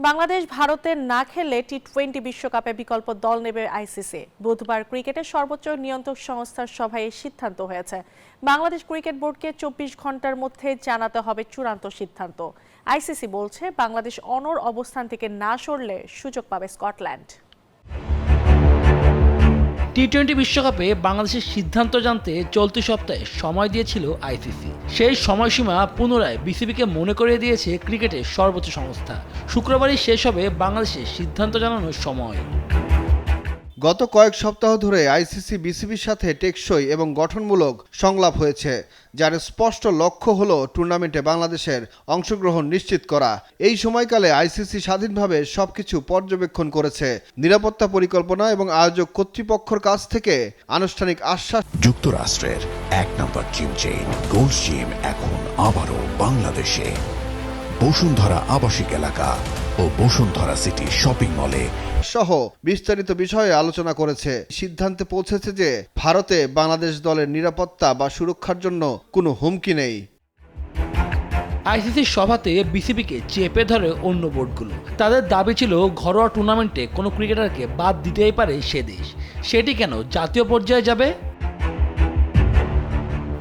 বাংলাদেশ ভারতের না খেললে টি-20 বিশ্বকাপে বিকল্প দল নেবে আইসিসি। বুধবার ক্রিকেটের সর্বোচ্চ নিয়ন্ত্রক সংস্থার সভায় সিদ্ধান্ত হয়েছে। বাংলাদেশ ক্রিকেট বোর্ডকে 24 ঘন্টার মধ্যে জানাতে হবে চূড়ান্ত সিদ্ধান্ত। আইসিসি বলছে বাংলাদেশ অনড় অবস্থান থেকে না সরলে সুযোগ পাবে স্কটল্যান্ড। টি-20 বিশ্বকাপে বাংলাদেশের সিদ্ধান্ত জানতে চলতি সপ্তাহে সময় দিয়েছিল আইসিসি। সেই সময়সীমা পুনরায় বিসিবিকে মনে করিয়ে দিয়েছে ক্রিকেটের সর্বোচ্চ সংস্থা। শুক্রবারই শেষ হবে বাংলাদেশের সিদ্ধান্ত জানানোর সময়। গত কয়েক সপ্তাহ ধরে আইসিসি বিসিবির সাথে টেকসই এবং গঠনমূলক সংলাপ হয়েছে, যার স্পষ্ট লক্ষ্য হলো টুর্নামেন্টে বাংলাদেশের অংশগ্রহণ নিশ্চিত করা। এই সময়কালে আইসিসি স্বাধীনভাবে সবকিছু পর্যবেক্ষণ করেছে। নিরাপত্তা পরিকল্পনা এবং আয়োজক কর্তৃপক্ষের কাছ থেকে আনুষ্ঠানিক আশ্বাস। যুক্তরাষ্ট্রের এক নম্বর জিম চেইন গোল্ড জিম এখন আবারও বাংলাদেশে। বসুন্ধরা আবাসিক এলাকা ও বসুন্ধরা সিটি শপিং মলে সহ বিস্তারিত বিষয়ে আলোচনা করেছে। সিদ্ধান্তে পৌঁছেছে যে ভারতে বাংলাদেশ দলের নিরাপত্তা বা সুরক্ষার জন্য কোনো হুমকি নেই। আইসিসির সভাতে বিসিবিকে চেপে ধরে অন্য বোর্ডগুলো। তাদের দাবি ছিল ঘরোয়া টুর্নামেন্টে কোনো ক্রিকেটারকে বাদ দিতেই পারে সে দেশ, সেটি কেন জাতীয় পর্যায়ে যাবে?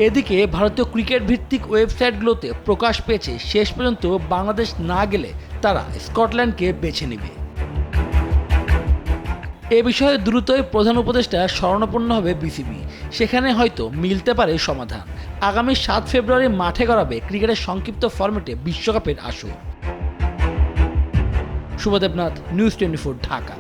এদিকে ভারতীয় ক্রিকেট ভিত্তিক ওয়েবসাইটগুলোতে প্রকাশ পেয়েছে শেষ পর্যন্ত বাংলাদেশ না গেলে তারা স্কটল্যান্ডকে বেছে নেবে। এ বিষয়ে দ্রুতই প্রধান উপদেষ্টা শরণাপন্ন হবে বিসিবি। সেখানে হয়তো মিলতে পারে সমাধান। আগামী 7 ফেব্রুয়ারি মাঠে গড়াবে ক্রিকেটের সংক্ষিপ্ত ফরম্যাটে বিশ্বকাপের আসর। শুভদেবনাথ, নিউজ 24, ঢাকা।